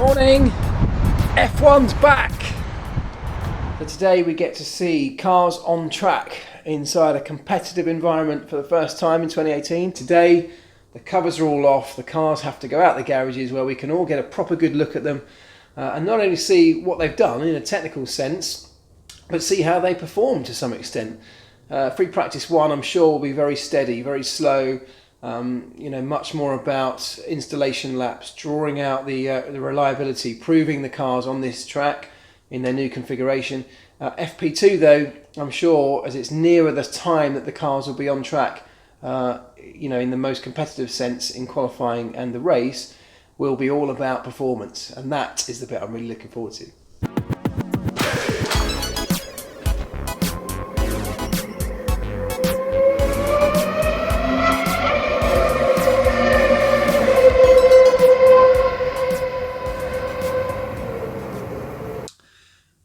Morning! F1's back! So today we get to see cars on track inside a competitive environment for the first time in 2018. Today the covers are all off, the cars have to go out the garages where we can all get a proper good look at them and not only see what they've done in a technical sense, but see how they perform to some extent. Free practice 1 I'm sure will be very steady, very slow. Much more about installation laps, drawing out the reliability, proving the cars on this track in their new configuration. FP2 though, I'm sure as it's nearer the time that the cars will be on track, in the most competitive sense in qualifying and the race, will be all about performance, and that is the bit I'm really looking forward to.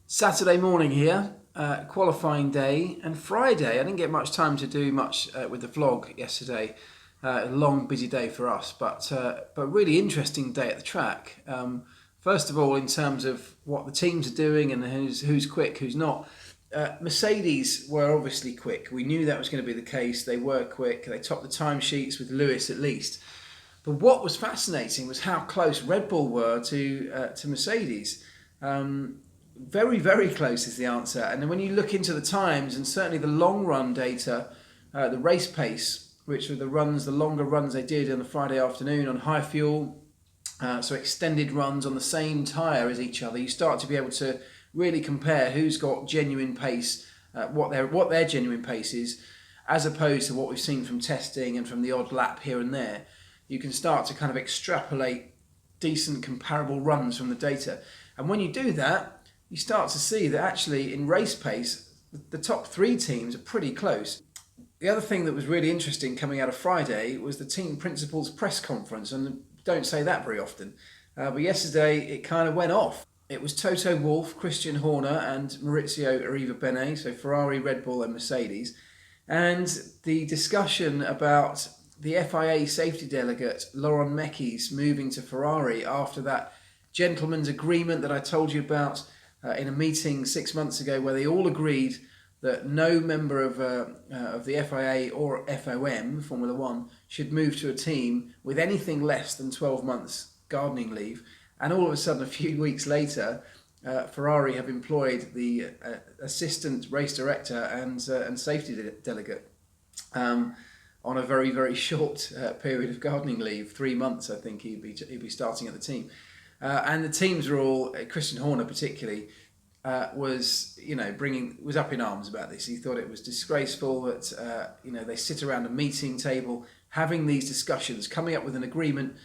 Saturday morning here, qualifying day, and Friday. I didn't get much time to do much with the vlog yesterday. A long, busy day for us, but really interesting day at the track. First of all, in terms of what the teams are doing and who's quick, who's not. Mercedes were obviously quick. We knew that was going to be the case. They were quick. They topped the timesheets with Lewis at least. But what was fascinating was how close Red Bull were to Mercedes. Very, very close is the answer. And then when you look into the times and certainly the long run data, the race pace, which were the longer runs they did on the Friday afternoon on high fuel, so extended runs on the same tyre as each other, you start to be able to really compare who's got genuine pace, what their genuine pace is, as opposed to what we've seen from testing and from the odd lap here and there. You can start to kind of extrapolate decent comparable runs from the data. And when you do that, you start to see that actually in race pace, the top 3 teams are pretty close. The other thing that was really interesting coming out of Friday was the team principals press conference, and don't say that very often. But yesterday it kind of went off. It was Toto Wolff, Christian Horner and Maurizio Arrivabene, so Ferrari, Red Bull and Mercedes. And the discussion about the FIA safety delegate, Laurent Mekies, moving to Ferrari after that gentleman's agreement that I told you about in a meeting 6 months ago, where they all agreed that no member of the FIA or FOM, Formula One, should move to a team with anything less than 12 months gardening leave. And all of a sudden, a few weeks later, Ferrari have employed the assistant race director and safety delegate on a very, very short period of gardening leave. 3 months, I think he'd be starting at the team. And the teams are all, Christian Horner particularly, was up in arms about this. He thought it was disgraceful that they sit around a meeting table having these discussions, coming up with an agreement,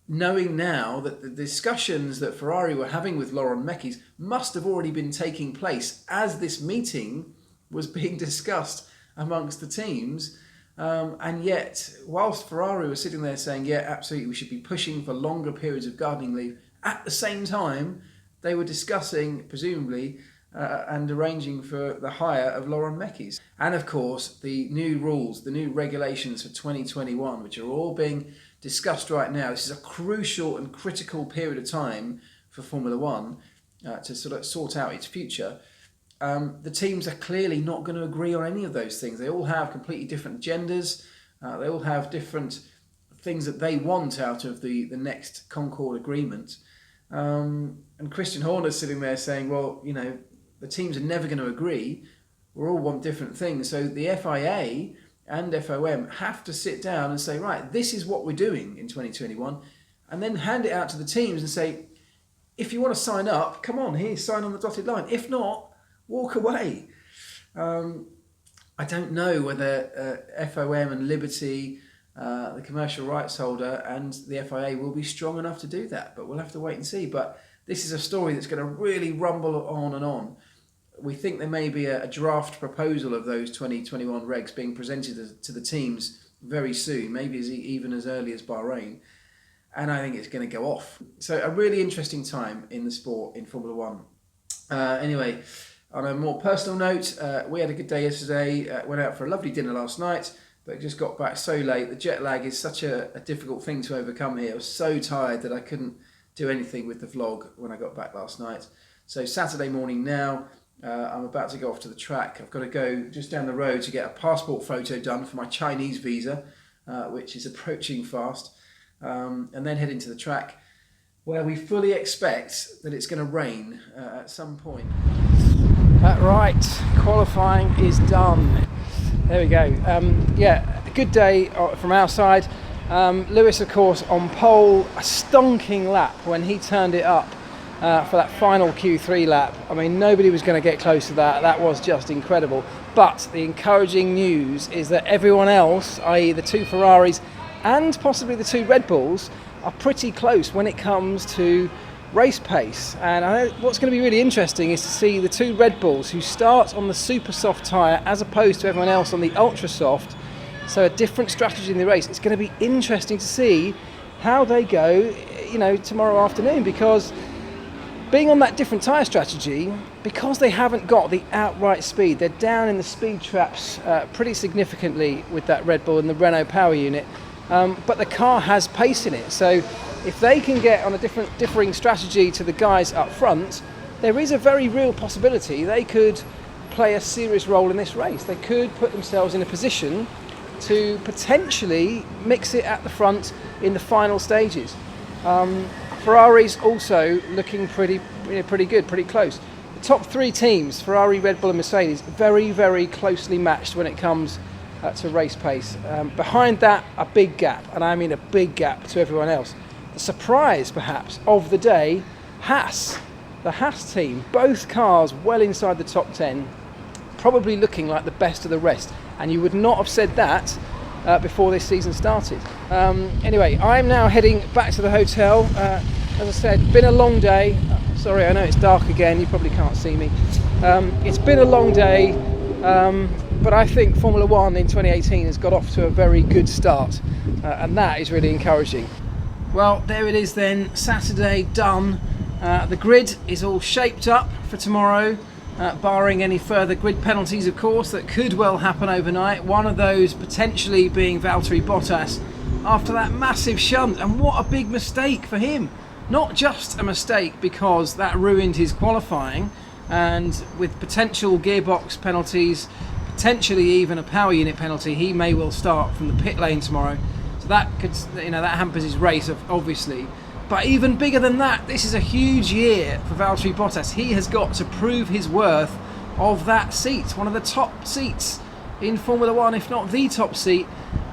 knowing now that the discussions that Ferrari were having with Laurent Mekies must have already been taking place as this meeting was being discussed amongst the teams. And yet, whilst Ferrari was sitting there saying, yeah, absolutely, we should be pushing for longer periods of gardening leave, at the same time, they were discussing, presumably, and arranging for the hire of Laurent Mekies. And of course, the new rules, the new regulations for 2021, which are all being discussed right now. This is a crucial and critical period of time for Formula One to sort of sort out its future. The teams are clearly not going to agree on any of those things. They all have completely different agendas. They all have different things that they want out of the next Concord agreement. And Christian Horner's sitting there saying, well, the teams are never going to agree. We all want different things. So the FIA and FOM have to sit down and say, right, this is what we're doing in 2021, and then hand it out to the teams and say, if you want to sign up, come on, here, sign on the dotted line. If not, walk away. I don't know whether FOM and Liberty, the commercial rights holder, and the FIA will be strong enough to do that, but we'll have to wait and see. But this is a story that's going to really rumble on and on. We think there may be a draft proposal of those 2021 regs being presented to the teams very soon, maybe even as early as Bahrain. And I think it's going to go off. So a really interesting time in the sport in Formula One. Anyway, on a more personal note, we had a good day yesterday. Went out for a lovely dinner last night, but just got back so late. The jet lag is such a difficult thing to overcome here. I was so tired that I couldn't do anything with the vlog when I got back last night. So Saturday morning now, I'm about to go off to the track. I've got to go just down the road to get a passport photo done for my Chinese visa, which is approaching fast, and then head into the track, where we fully expect that it's going to rain at some point. Right, qualifying is done. There we go. Yeah, a good day from our side. Lewis, of course, on pole, a stonking lap when he turned it up for that final Q3 lap. I mean, nobody was going to get close to that. That was just incredible. But the encouraging news is that everyone else, i.e. the 2 Ferraris and possibly the 2 Red Bulls, are pretty close when it comes to race pace. And what's going to be really interesting is to see the 2 Red Bulls who start on the super soft tyre as opposed to everyone else on the ultra soft. So a different strategy in the race. It's going to be interesting to see how they go, tomorrow afternoon, because being on that different tyre strategy, because they haven't got the outright speed, they're down in the speed traps pretty significantly with that Red Bull and the Renault power unit, but the car has pace in it. So if they can get on a differing strategy to the guys up front, there is a very real possibility they could play a serious role in this race. They could put themselves in a position to potentially mix it at the front in the final stages. Ferrari's also looking pretty good, pretty close. The top 3 teams, Ferrari, Red Bull and Mercedes, very, very closely matched when it comes to race pace. Behind that, a big gap, and I mean a big gap to everyone else. The surprise, perhaps, of the day, Haas. The Haas team, both cars well inside the top 10, probably looking like the best of the rest. And you would not have said that before this season started. Anyway, I'm now heading back to the hotel. As I said, been a long day. Sorry, I know it's dark again, you probably can't see me. It's been a long day, but I think Formula 1 in 2018 has got off to a very good start, and that is really encouraging. Well, there it is then, Saturday done. The grid is all shaped up for tomorrow. Barring any further grid penalties, of course, that could well happen overnight. One of those potentially being Valtteri Bottas after that massive shunt. And what a big mistake for him. Not just a mistake because that ruined his qualifying, and with potential gearbox penalties, potentially even a power unit penalty, he may well start from the pit lane tomorrow. So that could, that hampers his race, obviously. But even bigger than that, this is a huge year for Valtteri Bottas. He has got to prove his worth of that seat, one of the top seats in Formula 1, if not the top seat.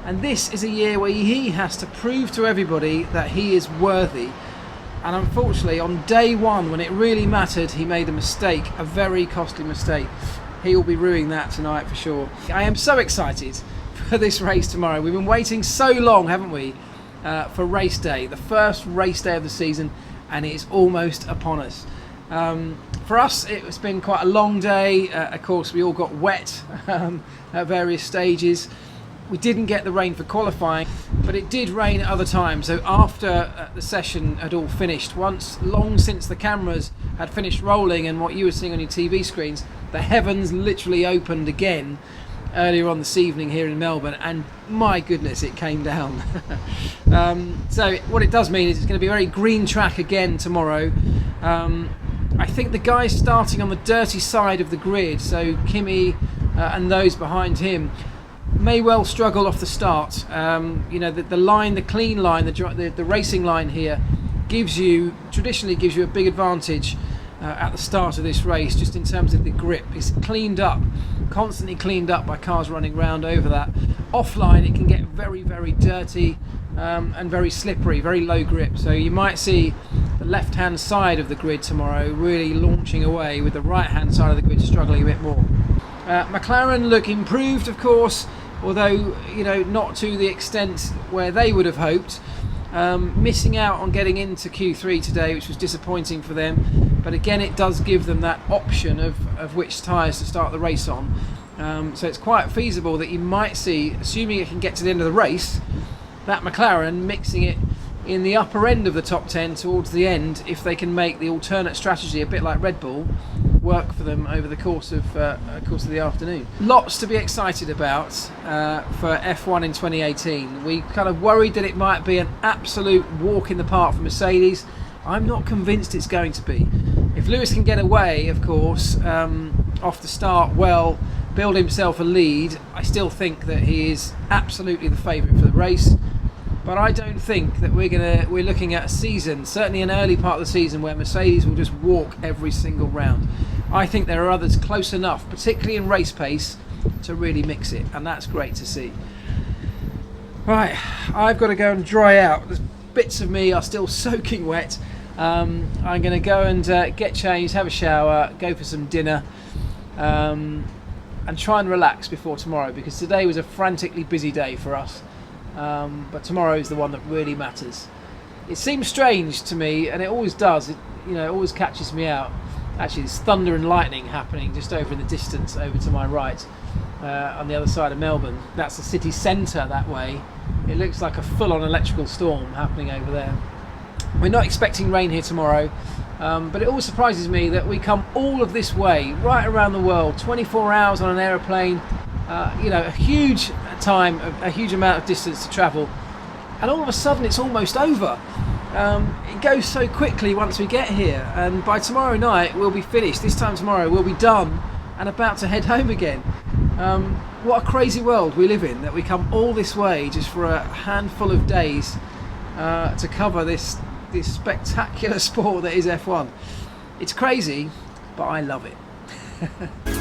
And this is a year where he has to prove to everybody that he is worthy. And unfortunately, on day 1, when it really mattered, he made a mistake, a very costly mistake. He will be ruining that tonight for sure. I am so excited for this race tomorrow. We've been waiting so long, haven't we? For race day, the first race day of the season, and it is almost upon us. For us, it's been quite a long day. Of course, we all got wet at various stages. We didn't get the rain for qualifying, but it did rain at other times. So after the session had all finished, long since the cameras had finished rolling and what you were seeing on your TV screens, the heavens literally opened again earlier on this evening here in Melbourne, and my goodness, it came down. So what it does mean is it's going to be a very green track again tomorrow. I think the guys starting on the dirty side of the grid, so Kimi and those behind him, may well struggle off the start. The line, the clean line, the racing line here traditionally gives you a big advantage at the start of this race, just in terms of the grip. It's cleaned up, constantly cleaned up by cars running round over that. Offline, it can get very, very dirty and very slippery, very low grip. So you might see the left-hand side of the grid tomorrow really launching away, with the right-hand side of the grid struggling a bit more. McLaren look improved, of course, although not to the extent where they would have hoped. Missing out on getting into Q3 today, which was disappointing for them. But again, it does give them that option of which tyres to start the race on. So it's quite feasible that you might see, assuming it can get to the end of the race, that McLaren mixing it in the upper end of the top 10 towards the end, if they can make the alternate strategy, a bit like Red Bull, work for them over the course of the afternoon. Lots to be excited about for F1 in 2018. We kind of worried that it might be an absolute walk in the park for Mercedes. I'm not convinced it's going to be. If Lewis can get away, of course, off the start well, build himself a lead, I still think that he is absolutely the favourite for the race. But I don't think that we're looking at a season, certainly an early part of the season, where Mercedes will just walk every single round. I think there are others close enough, particularly in race pace, to really mix it, and that's great to see. Right, I've got to go and dry out. There's bits of me are still soaking wet. I'm going to go and get changed, have a shower, go for some dinner, and try and relax before tomorrow, because today was a frantically busy day for us. But tomorrow is the one that really matters. It seems strange to me, and it always does. It always catches me out. Actually, there's thunder and lightning happening just over in the distance, over to my right, on the other side of Melbourne. That's the city centre that way. It looks like a full-on electrical storm happening over there. We're not expecting rain here tomorrow, but it always surprises me that we come all of this way, right around the world, 24 hours on an aeroplane. A huge time, a huge amount of distance to travel, and all of a sudden it's almost over. It goes so quickly once we get here, and by tomorrow night we'll be finished. This time tomorrow we'll be done and about to head home again. What a crazy world we live in, that we come all this way just for a handful of days to cover this spectacular sport that is F1. It's crazy, but I love it.